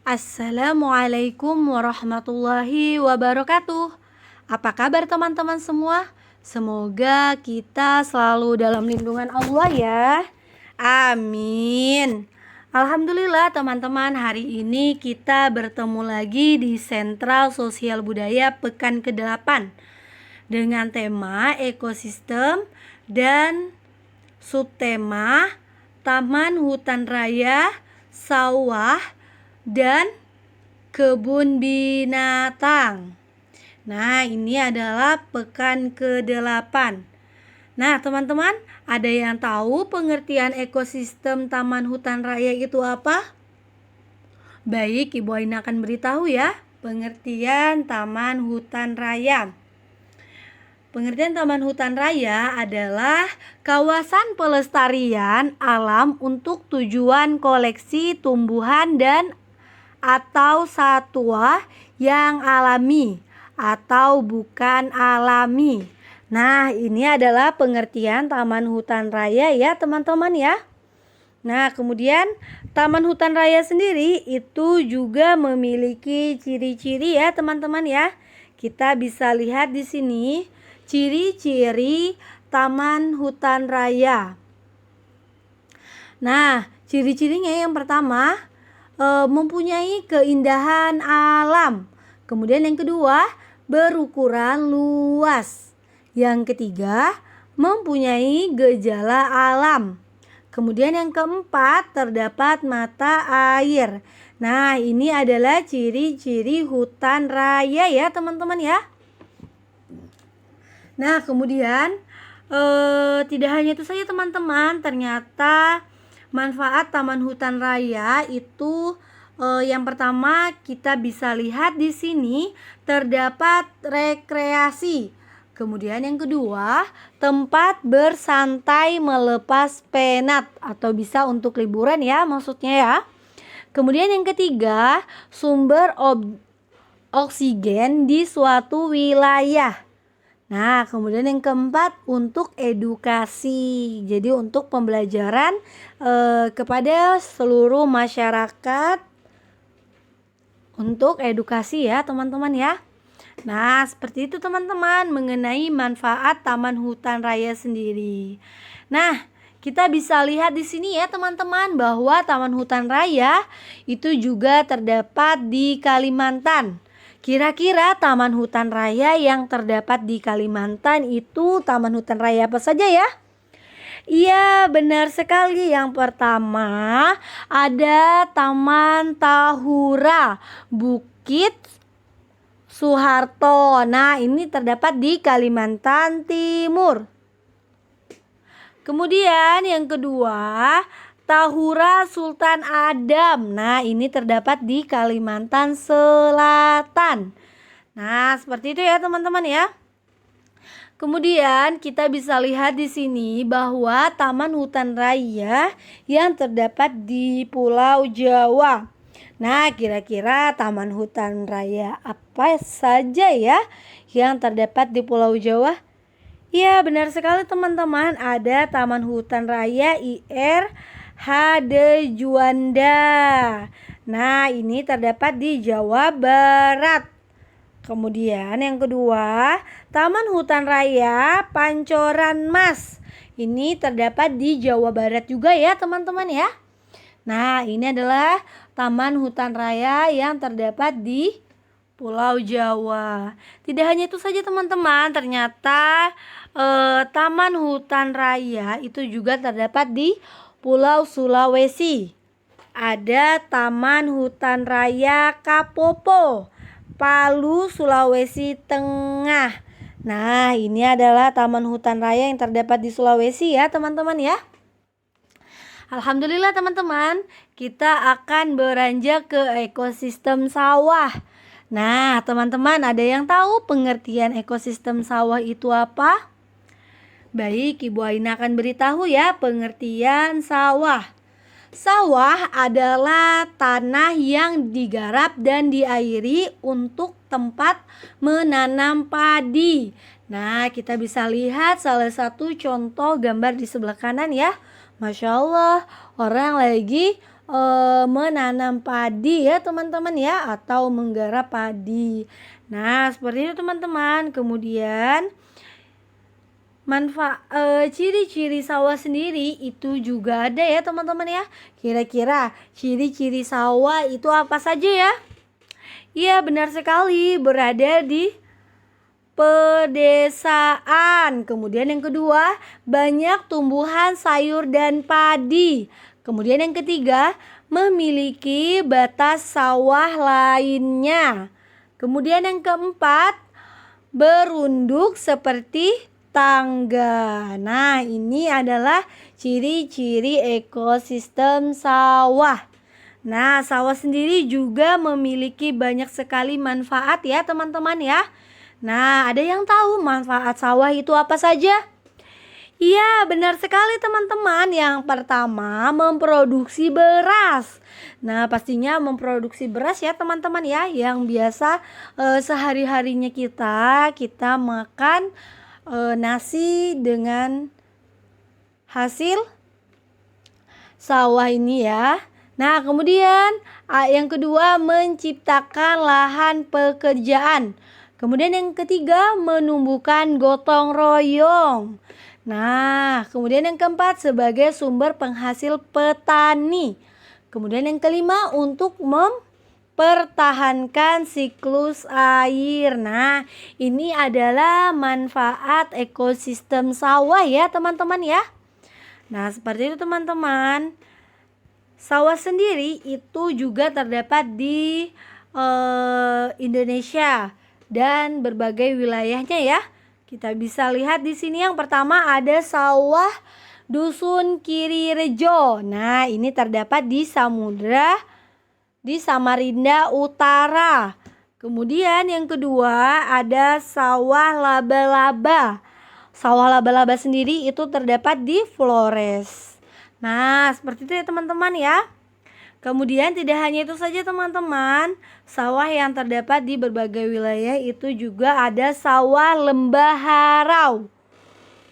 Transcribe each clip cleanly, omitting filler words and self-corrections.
Assalamualaikum warahmatullahi wabarakatuh. Apa kabar teman-teman semua? Semoga kita selalu dalam lindungan Allah ya. Amin. Alhamdulillah teman-teman, hari ini kita bertemu lagi di Sentral Sosial Budaya Pekan ke-8 dengan tema ekosistem dan subtema Taman Hutan Raya, Sawah, dan kebun binatang. Nah, ini adalah pekan ke-8. Nah, teman-teman, ada yang tahu pengertian ekosistem Taman Hutan Raya itu apa? Baik, Ibu Aina akan beritahu ya, pengertian Taman Hutan Raya. Pengertian Taman Hutan Raya adalah kawasan pelestarian alam untuk tujuan koleksi tumbuhan dan atau satwa yang alami atau bukan alami. Nah, ini adalah pengertian Taman Hutan Raya ya teman-teman ya. Nah, kemudian Taman Hutan Raya sendiri itu juga memiliki ciri-ciri ya teman-teman ya. Kita bisa lihat di sini ciri-ciri Taman Hutan Raya. Nah, ciri-cirinya yang pertama mempunyai keindahan alam. Kemudian yang kedua, berukuran luas. Yang ketiga, mempunyai gejala alam. Kemudian yang keempat, terdapat mata air. Nah, ini adalah ciri-ciri hutan raya ya teman-teman ya. Nah, kemudian tidak hanya itu saja teman-teman, ternyata manfaat Taman Hutan Raya itu yang pertama kita bisa lihat di sini terdapat rekreasi. Kemudian yang kedua, tempat bersantai melepas penat atau bisa untuk liburan ya maksudnya ya. Kemudian yang ketiga, sumber oksigen di suatu wilayah. Nah, kemudian yang keempat untuk edukasi. Jadi untuk pembelajaran kepada seluruh masyarakat untuk edukasi ya teman-teman ya. Nah, seperti itu teman-teman mengenai manfaat Taman Hutan Raya sendiri. Nah, kita bisa lihat di sini ya teman-teman bahwa Taman Hutan Raya itu juga terdapat di Kalimantan. Kira-kira Taman Hutan Raya yang terdapat di Kalimantan itu Taman Hutan Raya apa saja ya? Iya, benar sekali. Yang pertama ada Taman Tahura Bukit Soeharto. Nah, ini terdapat di Kalimantan Timur. Kemudian yang kedua, Tahura Sultan Adam. Nah, ini terdapat di Kalimantan Selatan. Nah, seperti itu ya teman-teman ya. Kemudian kita bisa lihat di sini bahwa Taman Hutan Raya yang terdapat di Pulau Jawa. Nah, kira-kira Taman Hutan Raya apa saja ya yang terdapat di Pulau Jawa? Ya, benar sekali teman-teman. Ada Taman Hutan Raya IR Hade Juanda. Nah, ini terdapat di Jawa Barat. Kemudian yang kedua, Taman Hutan Raya Pancoran Mas. Ini terdapat di Jawa Barat juga ya teman-teman ya. Nah, ini adalah Taman Hutan Raya yang terdapat di Pulau Jawa. Tidak hanya itu saja teman-teman, ternyata Taman Hutan Raya itu juga terdapat di Pulau Sulawesi. Ada Taman Hutan Raya Kapopo, Palu, Sulawesi Tengah. Nah, ini adalah Taman Hutan Raya yang terdapat di Sulawesi ya teman-teman ya. Alhamdulillah teman-teman, kita akan beranjak ke ekosistem sawah. Nah, teman-teman ada yang tahu pengertian ekosistem sawah itu apa? Baik, Ibu Aina akan beritahu ya pengertian sawah. Sawah adalah tanah yang digarap dan diairi untuk tempat menanam padi. Nah, kita bisa lihat salah satu contoh gambar di sebelah kanan ya. Masya Allah, orang lagi menanam padi ya teman-teman ya, atau menggarap padi. Nah, seperti itu teman-teman. Kemudian ciri-ciri sawah sendiri itu juga ada ya teman-teman ya. Kira-kira ciri-ciri sawah itu apa saja ya? Iya, benar sekali, berada di pedesaan. Kemudian yang kedua, banyak tumbuhan sayur dan padi. Kemudian yang ketiga, memiliki batas sawah lainnya. Kemudian yang keempat, berunduk seperti tangga. Nah, ini adalah ciri-ciri ekosistem sawah. Nah, sawah sendiri juga memiliki banyak sekali manfaat ya teman-teman ya. Nah, ada yang tahu manfaat sawah itu apa saja? Iya, benar sekali teman-teman. Yang pertama, memproduksi beras. Nah, pastinya memproduksi beras ya teman-teman ya, yang biasa sehari-harinya kita makan nasi dengan hasil sawah ini ya. Nah, kemudian yang kedua, menciptakan lahan pekerjaan. Kemudian yang ketiga, menumbuhkan gotong royong. Nah, kemudian yang keempat, sebagai sumber penghasil petani. Kemudian yang kelima, untuk mempertahankan siklus air. Nah, ini adalah manfaat ekosistem sawah ya teman-teman ya. Nah, seperti itu teman-teman. Sawah sendiri itu juga terdapat di Indonesia dan berbagai wilayahnya ya. Kita bisa lihat di sini yang pertama ada sawah Dusun Kirirejo. Nah, ini terdapat di Samarinda Utara. Kemudian yang kedua ada sawah laba-laba. Sawah laba-laba sendiri itu terdapat di Flores. Nah, seperti itu ya teman-teman ya. Kemudian tidak hanya itu saja teman-teman, sawah yang terdapat di berbagai wilayah itu juga ada sawah lembah harau.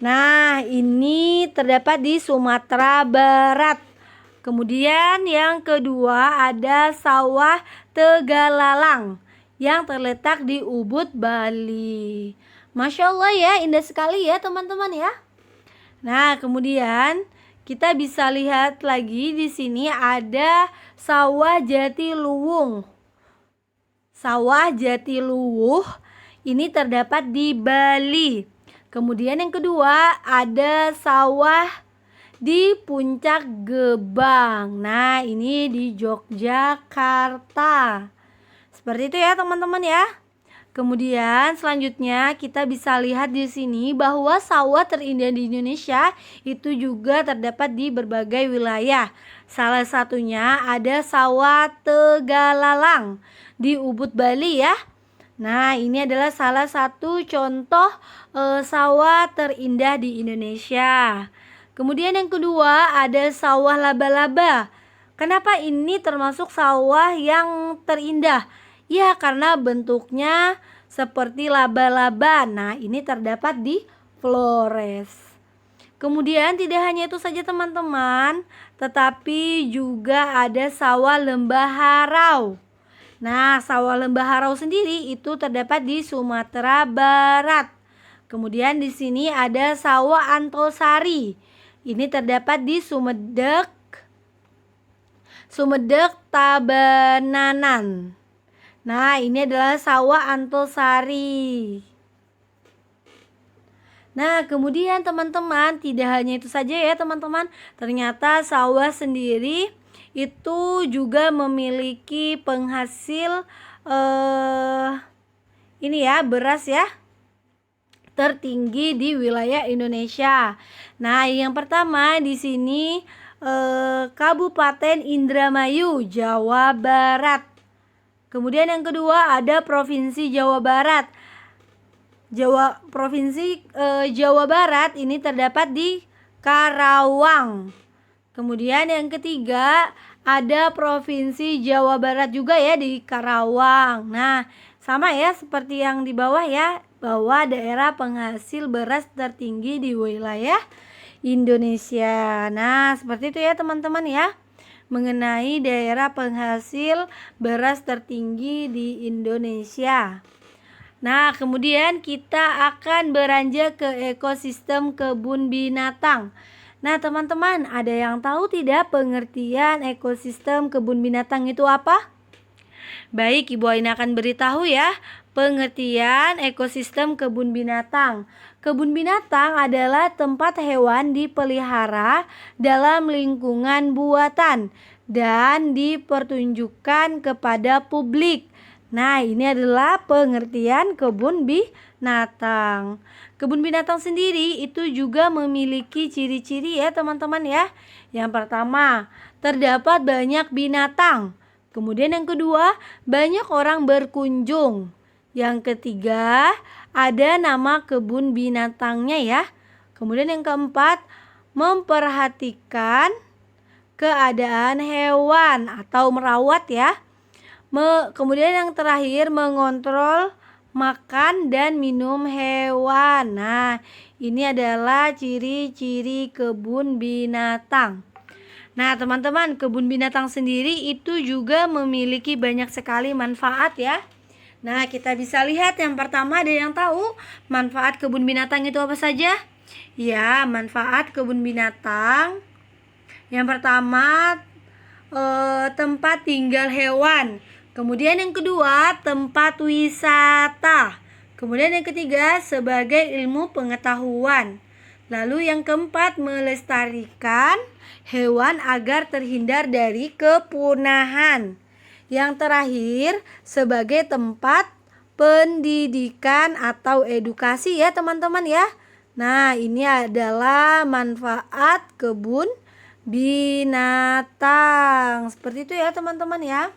Nah, ini terdapat di Sumatera Barat. Kemudian yang kedua ada sawah Tegalalang yang terletak di Ubud, Bali. Masya Allah ya, indah sekali ya teman-teman ya. Nah, kemudian kita bisa lihat lagi di sini ada sawah Jatiluwung. Sawah Jatiluwuh ini terdapat di Bali. Kemudian yang kedua ada sawah di Puncak Gebang. Nah, ini di Yogyakarta. Seperti itu ya teman-teman ya. Kemudian selanjutnya kita bisa lihat di sini bahwa sawah terindah di Indonesia itu juga terdapat di berbagai wilayah. Salah satunya ada sawah Tegalalang di Ubud, Bali ya. Nah, ini adalah salah satu contoh sawah terindah di Indonesia. Kemudian yang kedua ada sawah laba-laba. Kenapa ini termasuk sawah yang terindah? Ya, karena bentuknya seperti laba-laba. Nah, ini terdapat di Flores. Kemudian tidak hanya itu saja teman-teman, tetapi juga ada sawah lembah harau. Nah, sawah lembah harau sendiri itu terdapat di Sumatera Barat. Kemudian di sini ada sawah Antosari. Ini terdapat di Sumedek, Tabanan. Nah, ini adalah sawah Antosari. Nah, kemudian teman-teman, tidak hanya itu saja ya teman-teman. Ternyata sawah sendiri itu juga memiliki penghasil ini ya, beras ya, tertinggi di wilayah Indonesia. Nah, yang pertama di sini Kabupaten Indramayu, Jawa Barat. Kemudian yang kedua ada Provinsi Jawa Barat. Provinsi Jawa Barat ini terdapat di Karawang. Kemudian yang ketiga ada Provinsi Jawa Barat juga ya di Karawang. Nah, sama ya seperti yang di bawah ya, bahwa daerah penghasil beras tertinggi di wilayah Indonesia. Nah, seperti itu ya teman-teman ya. mengenai daerah penghasil beras tertinggi di Indonesia. Nah, kemudian kita akan beranjak ke ekosistem kebun binatang. Nah, teman-teman, ada yang tahu tidak pengertian ekosistem kebun binatang itu apa? Baik, Ibu Aina akan beritahu ya pengertian ekosistem kebun binatang. Kebun binatang adalah tempat hewan dipelihara dalam lingkungan buatan dan dipertunjukkan kepada publik. Nah, ini adalah pengertian kebun binatang. Kebun binatang sendiri itu juga memiliki ciri-ciri ya teman-teman ya. Yang pertama, terdapat banyak binatang. Kemudian yang kedua, banyak orang berkunjung. Yang ketiga, ada nama kebun binatangnya ya. Kemudian yang keempat, memperhatikan keadaan hewan atau merawat ya. Kemudian yang terakhir, mengontrol makan dan minum hewan. Nah, ini adalah ciri-ciri kebun binatang. Nah, teman-teman, kebun binatang sendiri itu juga memiliki banyak sekali manfaat ya. Nah, kita bisa lihat yang pertama, ada yang tahu manfaat kebun binatang itu apa saja? Ya, manfaat kebun binatang. Yang pertama, tempat tinggal hewan. Kemudian yang kedua, tempat wisata. Kemudian yang ketiga, sebagai ilmu pengetahuan. Lalu yang keempat, melestarikan hewan agar terhindar dari kepunahan. Yang terakhir, sebagai tempat pendidikan atau edukasi ya teman-teman ya. Nah, ini adalah manfaat kebun binatang. Seperti itu ya teman-teman ya.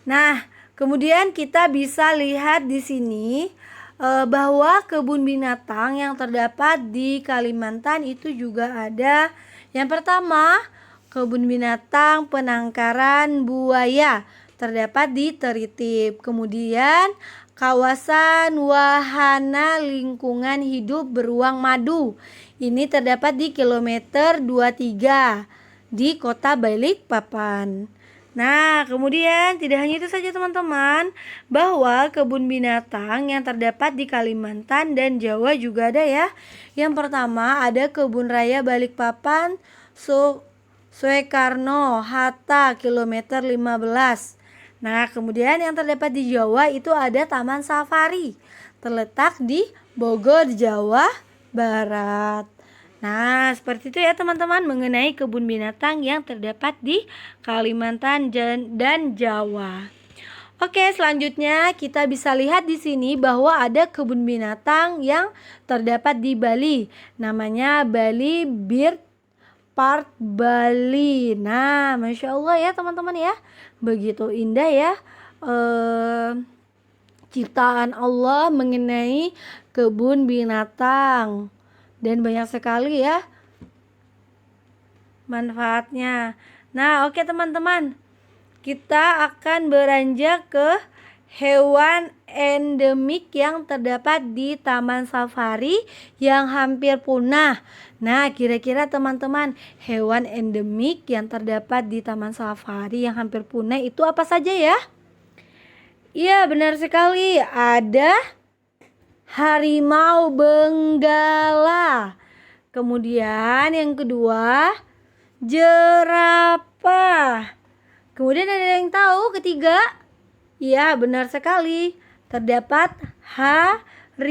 Nah, kemudian kita bisa lihat di sini bahwa kebun binatang yang terdapat di Kalimantan itu juga ada. Yang pertama, kebun binatang penangkaran buaya terdapat di Teritip. Kemudian kawasan wahana lingkungan hidup beruang madu. Ini terdapat di kilometer 23 di Kota Balikpapan. Nah, kemudian tidak hanya itu saja teman-teman, bahwa kebun binatang yang terdapat di Kalimantan dan Jawa juga ada ya. Yang pertama ada Kebun Raya Balikpapan, Soekarno Hatta kilometer 15. Nah, kemudian yang terdapat di Jawa itu ada Taman Safari, terletak di Bogor, Jawa Barat. Nah, seperti itu ya teman-teman mengenai kebun binatang yang terdapat di Kalimantan dan Jawa. Oke, selanjutnya kita bisa lihat di sini bahwa ada kebun binatang yang terdapat di Bali. Namanya Bali Bird Park Bali. Nah, Masya Allah ya teman-teman ya. Begitu indah ya ciptaan Allah mengenai kebun binatang. Dan banyak sekali ya manfaatnya. Nah, oke teman-teman, kita akan beranjak ke hewan endemik yang terdapat di Taman Safari yang hampir punah. Nah, kira-kira teman-teman, hewan endemik yang terdapat di Taman Safari yang hampir punah itu apa saja ya? Iya, benar sekali. Ada harimau benggala. Kemudian yang kedua, jerapah. Kemudian ada yang tahu ketiga? Ya, benar sekali. Terdapat harimau.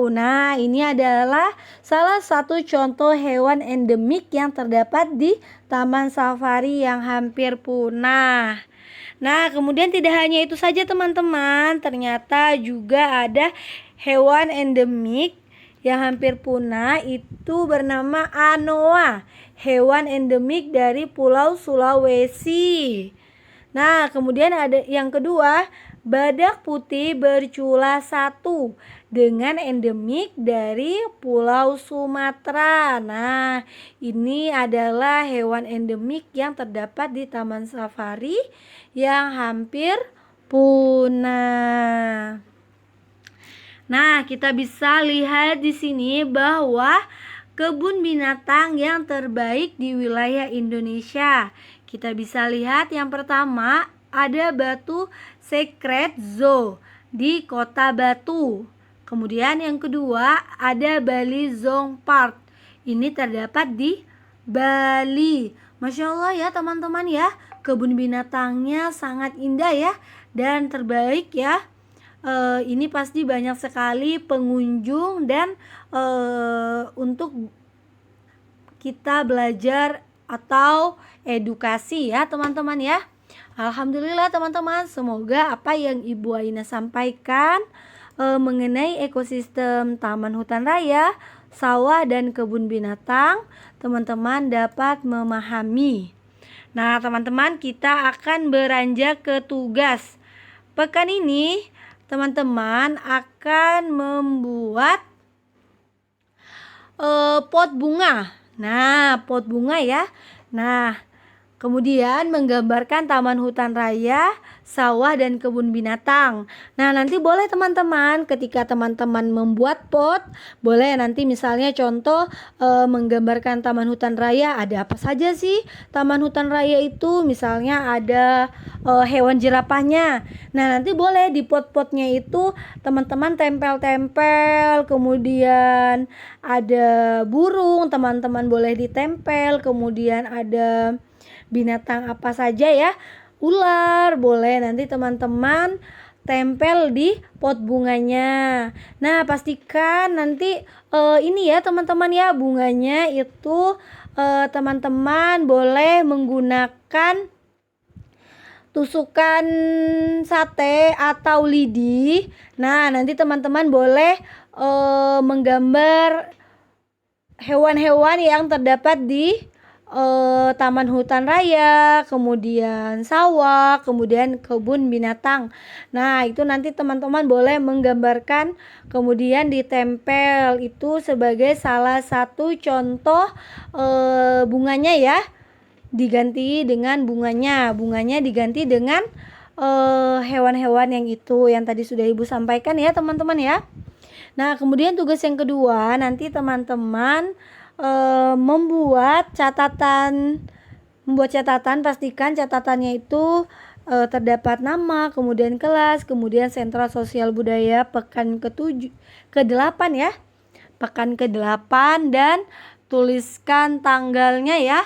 Nah, ini adalah salah satu contoh hewan endemik yang terdapat di Taman Safari yang hampir punah. Nah, kemudian tidak hanya itu saja teman-teman, ternyata juga ada hewan endemik yang hampir punah, itu bernama anoa, hewan endemik dari Pulau Sulawesi. Nah, kemudian ada yang kedua, badak putih bercula 1 dengan endemik dari Pulau Sumatera. Nah, ini adalah hewan endemik yang terdapat di Taman Safari yang hampir punah. Nah, kita bisa lihat di sini bahwa kebun binatang yang terbaik di wilayah Indonesia. Kita bisa lihat yang pertama ada Batu Secret Zoo di Kota Batu. Kemudian yang kedua ada Bali Zoo Park. Ini terdapat di Bali. Masya Allah ya teman-teman ya, kebun binatangnya sangat indah ya dan terbaik ya. Ini pasti banyak sekali pengunjung dan untuk kita belajar atau edukasi ya teman-teman ya. Alhamdulillah teman-teman, semoga apa yang Ibu Aina sampaikan mengenai ekosistem Taman Hutan Raya, sawah dan kebun binatang teman-teman dapat memahami. Nah teman-teman, kita akan beranjak ke tugas. Pekan ini teman-teman akan membuat pot bunga. Nah, pot bunga ya. Nah, kemudian menggambarkan taman hutan raya, sawah dan kebun binatang. Nah, nanti boleh teman-teman ketika teman-teman membuat pot, boleh nanti misalnya contoh menggambarkan taman hutan raya, ada apa saja sih taman hutan raya itu? Misalnya ada hewan jerapahnya. Nah, nanti boleh di pot-potnya itu teman-teman tempel-tempel, kemudian ada burung, teman-teman boleh ditempel, kemudian ada binatang apa saja ya, ular boleh nanti teman-teman tempel di pot bunganya. Nah pastikan nanti ini ya teman-teman ya, bunganya itu teman-teman boleh menggunakan tusukan sate atau lidi. Nah nanti teman-teman boleh menggambar hewan-hewan yang terdapat di taman hutan raya, kemudian sawah, kemudian kebun binatang. Nah itu nanti teman-teman boleh menggambarkan kemudian ditempel, itu sebagai salah satu contoh bunganya ya, diganti dengan bunganya diganti dengan hewan-hewan yang itu yang tadi sudah Ibu sampaikan ya teman-teman ya. Nah kemudian tugas yang kedua, nanti teman-teman membuat catatan, pastikan catatannya itu terdapat nama, kemudian kelas, kemudian sentra sosial budaya pekan ke-8 ya. Pekan ke-8 dan tuliskan tanggalnya ya.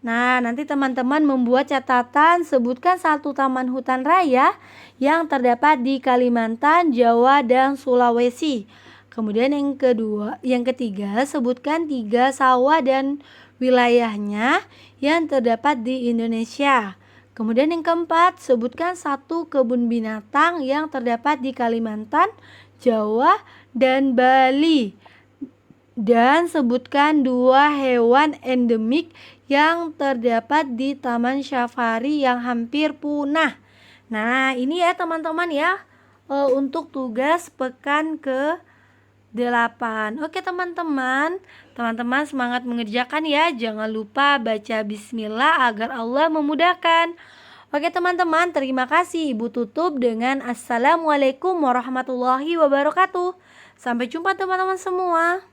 Nah, nanti teman-teman membuat catatan, sebutkan satu taman hutan raya yang terdapat di Kalimantan, Jawa dan Sulawesi. Kemudian yang ketiga, sebutkan 3 sawah dan wilayahnya yang terdapat di Indonesia. Kemudian yang keempat, sebutkan 1 kebun binatang yang terdapat di Kalimantan, Jawa, dan Bali. Dan sebutkan 2 hewan endemik yang terdapat di Taman Safari yang hampir punah. Nah, ini ya teman-teman ya, untuk tugas pekan ke-8. Oke teman-teman semangat mengerjakan ya. Jangan lupa baca bismillah agar Allah memudahkan. Oke teman-teman, terima kasih. Ibu tutup dengan assalamualaikum warahmatullahi wabarakatuh. Sampai jumpa teman-teman semua.